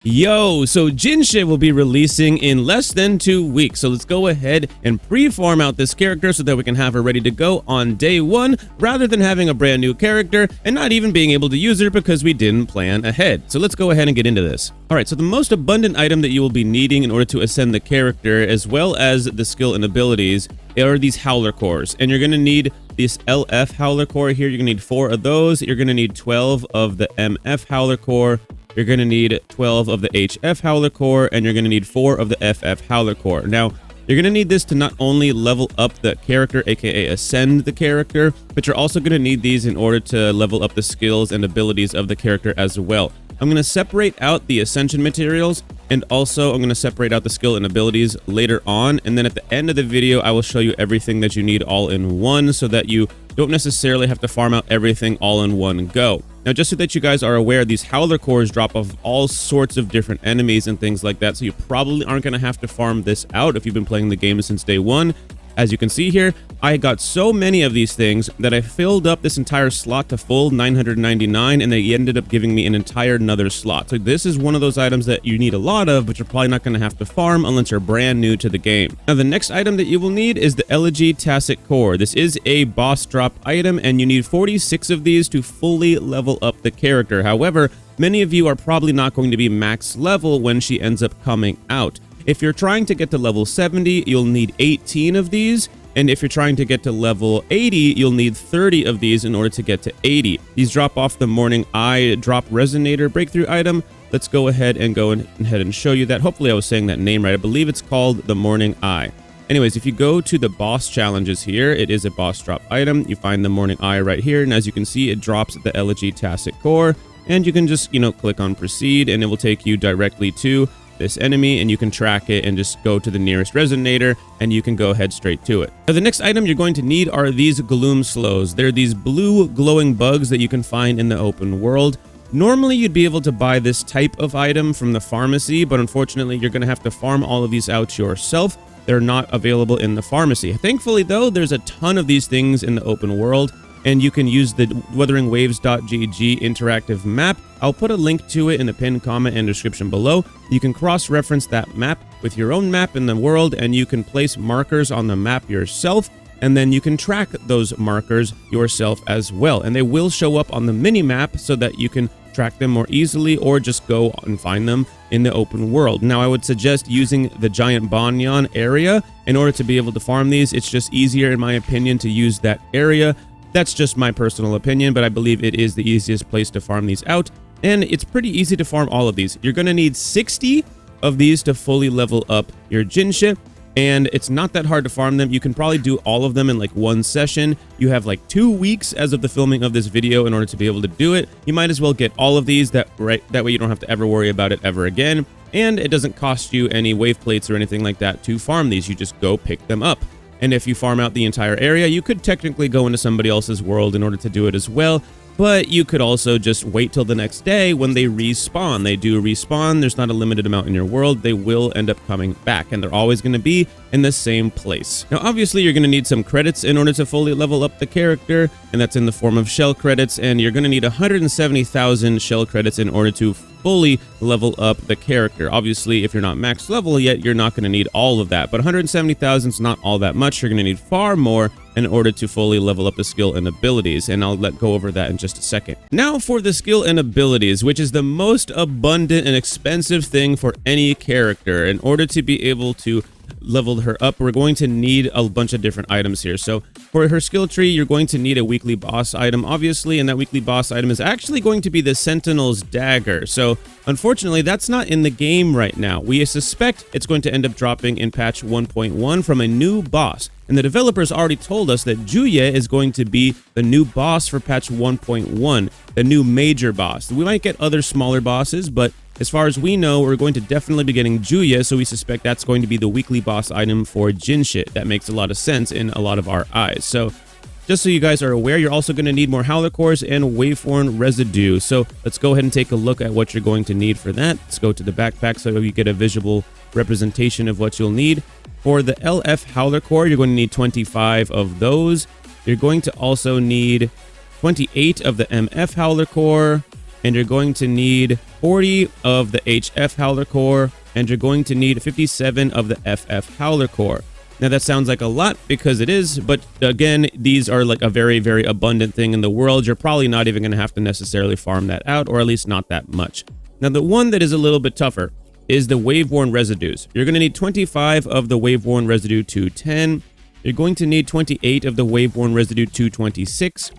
Yo, so Jinhsi will be releasing in less than 2 weeks, so let's go ahead and pre-farm out this character so that we can have her ready to go on day 1, rather than having a brand new character and not even being able to use her because we didn't plan ahead. So let's go ahead and get into this. Alright, so the most abundant item that you will be needing in order to ascend the character, as well as the skill and abilities, are these Howler Cores. And you're going to need this LF Howler Core here. You're going to need 4 of those. You're going to need 12 of the MF Howler Core. You're going to need 12 of the HF Howler Core, and you're going to need 4 of the FF Howler Core. Now, you're going to need this to not only level up the character, aka ascend the character, but you're also going to need these in order to level up the skills and abilities of the character as well. I'm going to separate out the Ascension materials, and also I'm going to separate out the skill and abilities later on, and then at the end of the video I will show you everything that you need all in one, so that you don't necessarily have to farm out everything all in one go. Now, just so that you guys are aware, these Howler Cores drop off all sorts of different enemies and things like that, so you probably aren't going to have to farm this out if you've been playing the game since day 1. As you can see here, I got so many of these things that I filled up this entire slot to full 999, and they ended up giving me an entire another slot. So this is one of those items that you need a lot of, but you're probably not going to have to farm unless you're brand new to the game. Now, the next item that you will need is the Elegy Tacit Core. This is a boss drop item, and you need 46 of these to fully level up the character. However, many of you are probably not going to be max level when she ends up coming out. If you're trying to get to level 70, you'll need 18 of these. And if you're trying to get to level 80, you'll need 30 of these in order to get to 80. These drop off the Morning Eye Drop Resonator breakthrough item. Let's go ahead and show you that. Hopefully I was saying that name right. I believe it's called the Morning Eye. Anyways, if you go to the boss challenges here, it is a boss drop item. You find the Morning Eye right here. And as you can see, it drops the Elegy Tacit Core. And you can just, click on proceed, and it will take you directly to this enemy, and you can track it and just go to the nearest resonator, and you can go ahead straight to it. Now, the next item you're going to need are these Gloom Slows. They're these blue glowing bugs that you can find in the open world. Normally, you'd be able to buy this type of item from the pharmacy, but unfortunately, you're going to have to farm all of these out yourself. They're not available in the pharmacy. Thankfully, though, there's a ton of these things in the open world, and you can use the WutheringWaves.gg interactive map. I'll put a link to it in the pinned comment and description below. You can cross-reference that map with your own map in the world, and you can place markers on the map yourself, and then you can track those markers yourself as well. And they will show up on the mini-map so that you can track them more easily, or just go and find them in the open world. Now, I would suggest using the Giant Banyan area in order to be able to farm these. It's just easier, in my opinion, to use that area. That's just my personal opinion, but I believe it is the easiest place to farm these out. And it's pretty easy to farm all of these. You're going to need 60 of these to fully level up your Jinhsi, and it's not that hard to farm them. You can probably do all of them in like one session. You have like 2 weeks as of the filming of this video in order to be able to do it. You might as well get all of these, that way you don't have to ever worry about it ever again. And it doesn't cost you any wave plates or anything like that to farm these. You just go pick them up. And if you farm out the entire area, you could technically go into somebody else's world in order to do it as well. But you could also just wait till the next day when they respawn. They do respawn. There's not a limited amount in your world. They will end up coming back, and they're always going to be in the same place. Now, obviously, you're going to need some credits in order to fully level up the character, and that's in the form of shell credits, and you're going to need 170,000 shell credits in order to fully level up the character. Obviously, if you're not max level yet, you're not going to need all of that, but 170,000 is not all that much. You're going to need far more in order to fully level up the skill and abilities, and I'll go over that in just a second. Now for the skill and abilities, which is the most abundant and expensive thing for any character. In order to be able to level her up, we're going to need a bunch of different items here. So for her skill tree, you're going to need a weekly boss item, obviously, and that weekly boss item is actually going to be the Sentinel's Dagger. So unfortunately, that's not in the game right now. We suspect it's going to end up dropping in patch 1.1 from a new boss. And the developers already told us that Juye is going to be the new boss for patch 1.1, the new major boss. We might get other smaller bosses, but as far as we know, we're going to definitely be getting Juye, so we suspect that's going to be the weekly boss item for Jinhsi. That makes a lot of sense in a lot of our eyes. So just so you guys are aware, you're also going to need more Howler Cores and Waveform Residue. So let's go ahead and take a look at what you're going to need for that. Let's go to the backpack so you get a visual representation of what you'll need. For the LF Howler Core, you're going to need 25 of those. You're going to also need 28 of the MF Howler Core, and you're going to need 40 of the HF Howler Core, and you're going to need 57 of the FF Howler Core. Now that sounds like a lot because it is, but again, these are like a very, very abundant thing in the world. You're probably not even going to have to necessarily farm that out, or at least not that much. Now the one that is a little bit tougher is the Wave-Worn Residues. You're going to need 25 of the Wave-Worn Residue 210. You're going to need 28 of the Wave-Worn Residue 226.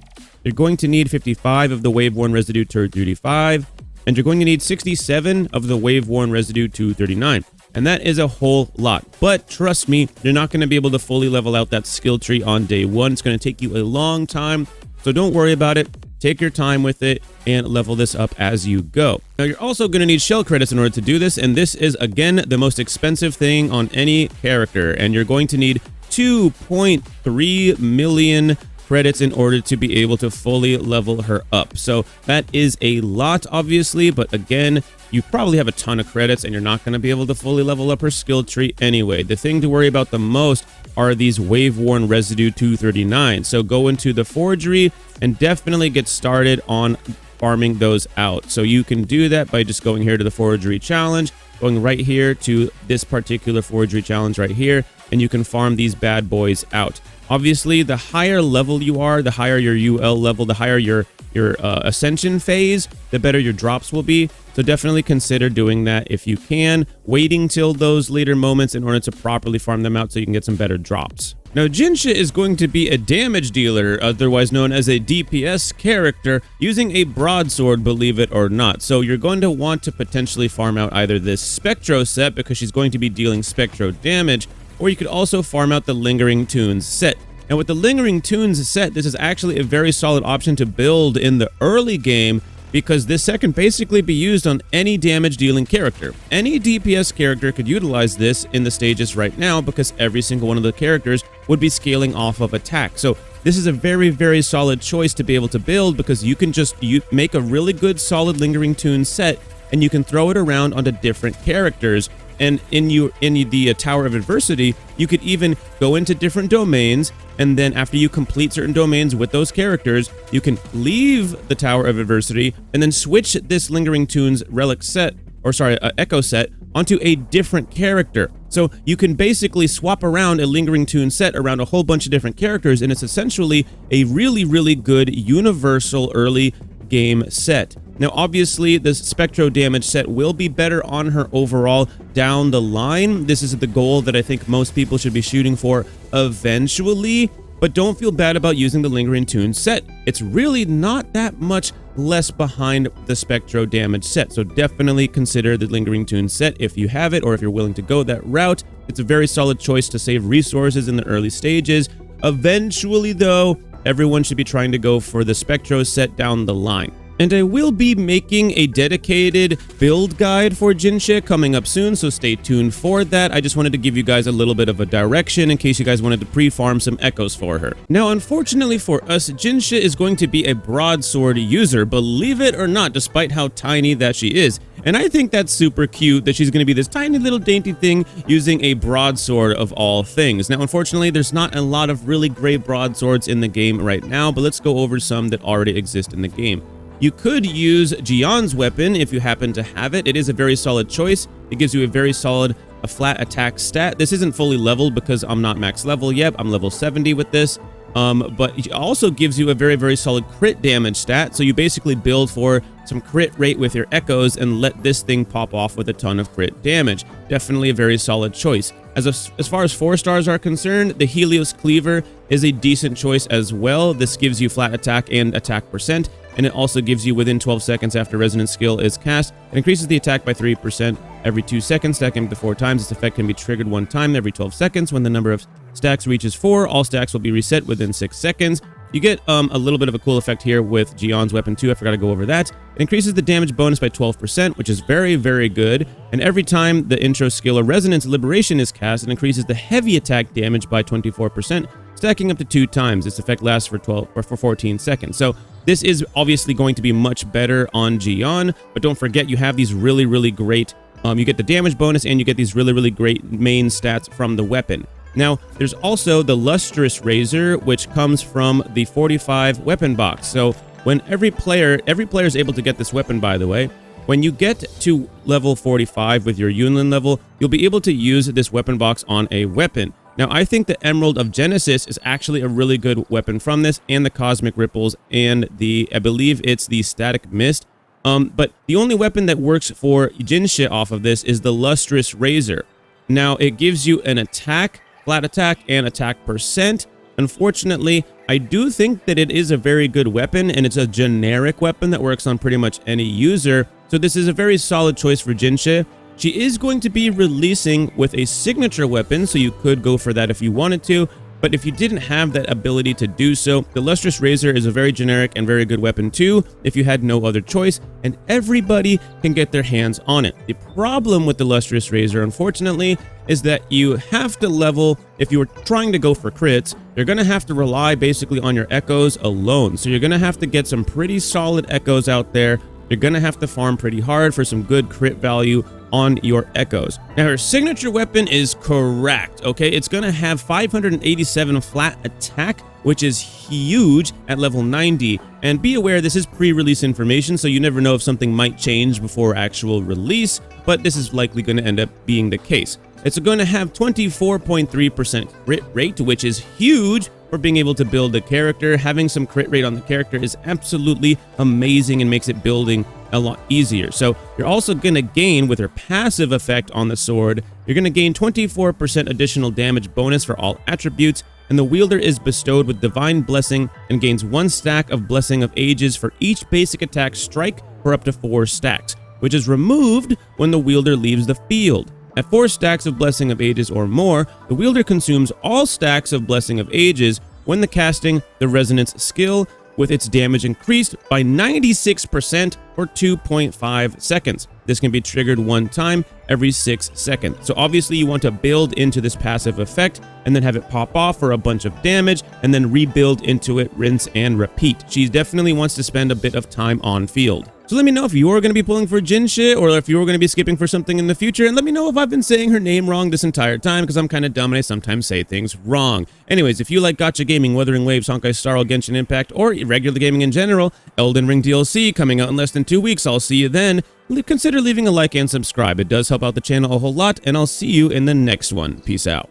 You're going to need 55 of the Wave-Worn Residue 235. And you're going to need 67 of the Wave-Worn Residue 239. And that is a whole lot. But trust me, you're not going to be able to fully level out that skill tree on day one. It's going to take you a long time. So don't worry about it. Take your time with it and level this up as you go. Now, you're also going to need shell credits in order to do this. And this is, again, the most expensive thing on any character. And you're going to need 2.3 million credits in order to be able to fully level her up. So that is a lot, obviously, but again, you probably have a ton of credits and you're not going to be able to fully level up her skill tree anyway. The thing to worry about the most are these Wave-Worn Residue 239. So go into the forgery and definitely get started on farming those out. So you can do that by just going here to the forgery challenge, going right here to this particular forgery challenge right here, and you can farm these bad boys out. Obviously, the higher level you are, the higher your UL level, the higher your Ascension phase, the better your drops will be. So definitely consider doing that if you can, waiting till those later moments in order to properly farm them out so you can get some better drops. Now, Jinhsi is going to be a damage dealer, otherwise known as a DPS character, using a broadsword, believe it or not. So you're going to want to potentially farm out either this Spectro set, because she's going to be dealing Spectro damage, or you could also farm out the Lingering Tunes set. Now with the Lingering Tunes set, this is actually a very solid option to build in the early game, because this set can basically be used on any damage dealing character. Any DPS character could utilize this in the stages right now, because every single one of the characters would be scaling off of attack. So this is a very, very solid choice to be able to build, because you can just make a really good solid Lingering Tunes set and you can throw it around onto different characters. And in the Tower of Adversity, you could even go into different domains, and then after you complete certain domains with those characters, you can leave the Tower of Adversity and then switch this Lingering Tunes relic set, or sorry, Echo set, onto a different character. So you can basically swap around a Lingering Tunes set around a whole bunch of different characters, and it's essentially a really, really good universal early game set. Now, obviously, the Spectro damage set will be better on her overall down the line. This is the goal that I think most people should be shooting for eventually, but don't feel bad about using the Lingering Tunes set. It's really not that much less behind the Spectro damage set, so definitely consider the Lingering Tunes set if you have it, or if you're willing to go that route. It's a very solid choice to save resources in the early stages. Eventually, though, everyone should be trying to go for the Spectro set down the line. And I will be making a dedicated build guide for Jinhsi coming up soon, so stay tuned for that. I just wanted to give you guys a little bit of a direction in case you guys wanted to pre-farm some echoes for her. Now, unfortunately for us, Jinhsi is going to be a broadsword user, believe it or not, despite how tiny that she is. And I think that's super cute that she's going to be this tiny little dainty thing using a broadsword of all things. Now, unfortunately, there's not a lot of really great broadswords in the game right now, but let's go over some that already exist in the game. You could use Jian's weapon if you happen to have it. It is a very solid choice. It gives you a very solid flat attack stat. This isn't fully leveled because I'm not max level yet. I'm level 70 with this. But it also gives you a very, very solid crit damage stat. So you basically build for some crit rate with your echoes and let this thing pop off with a ton of crit damage. Definitely a very solid choice. As far as 4 stars are concerned, the Helios Cleaver is a decent choice as well. This gives you flat attack and attack percent, and it also gives you within 12 seconds after Resonance skill is cast. It increases the attack by 3% every 2 seconds, stacking up to 4 times. This effect can be triggered 1 time every 12 seconds. When the number of stacks reaches 4, all stacks will be reset within 6 seconds. You get a little bit of a cool effect here with Jian's weapon too. I forgot to go over that. It increases the damage bonus by 12%, which is very, very good. And every time the intro skill of Resonance Liberation is cast, it increases the heavy attack damage by 24%, stacking up to 2 times. This effect lasts for 14 seconds. So this is obviously going to be much better on Jian, but don't forget you have these really, really great, you get the damage bonus and you get these really, really great main stats from the weapon. Now, there's also the Lustrous Razor, which comes from the 45 weapon box. So when every player is able to get this weapon, by the way. When you get to level 45 with your Yinlin level, you'll be able to use this weapon box on a weapon. Now, I think the Emerald of Genesis is actually a really good weapon from this, and the Cosmic Ripples, and I believe it's the Static Mist. But the only weapon that works for Jinhsi off of this is the Lustrous Razor. Now, it gives you an attack, flat attack, and attack percent. Unfortunately, I do think that it is a very good weapon, and it's a generic weapon that works on pretty much any user. So this is a very solid choice for Jinhsi. She is going to be releasing with a signature weapon, so you could go for that if you wanted to. But if you didn't have that ability to do so, the Lustrous Razor is a very generic and very good weapon too, if you had no other choice, and everybody can get their hands on it. The problem with the Lustrous Razor, unfortunately, is that you have to level. If you were trying to go for crits, you're going to have to rely basically on your echoes alone. So you're going to have to get some pretty solid echoes out there. You're going to have to farm pretty hard for some good crit value on your echoes. Now, her signature weapon is correct, okay? It's going to have 587 flat attack, which is huge at level 90. And be aware, this is pre-release information, so you never know if something might change before actual release, but this is likely going to end up being the case. It's going to have 24.3% crit rate, which is huge for being able to build a character. Having some crit rate on the character is absolutely amazing and makes it building a lot easier. So you're also going to gain, with her passive effect on the sword, you're going to gain 24% additional damage bonus for all attributes, and the wielder is bestowed with Divine Blessing and gains 1 stack of Blessing of Ages for each basic attack strike for up to 4 stacks, which is removed when the wielder leaves the field. At 4 stacks of Blessing of Ages or more, the wielder consumes all stacks of Blessing of Ages when the casting the Resonance skill, with its damage increased by 96% for 2.5 seconds. This can be triggered 1 time every 6 seconds. So obviously you want to build into this passive effect and then have it pop off for a bunch of damage and then rebuild into it, rinse and repeat. She definitely wants to spend a bit of time on field. So let me know if you're going to be pulling for Jinhsi or if you're going to be skipping for something in the future, and let me know if I've been saying her name wrong this entire time, because I'm kind of dumb and I sometimes say things wrong. Anyways, if you like gacha gaming, Wuthering Waves, Honkai Star Rail, Genshin Impact, or regular gaming in general, Elden Ring DLC coming out in less than 2 weeks, I'll see you then. Consider leaving a like and subscribe. It does help out the channel a whole lot, and I'll see you in the next one. Peace out.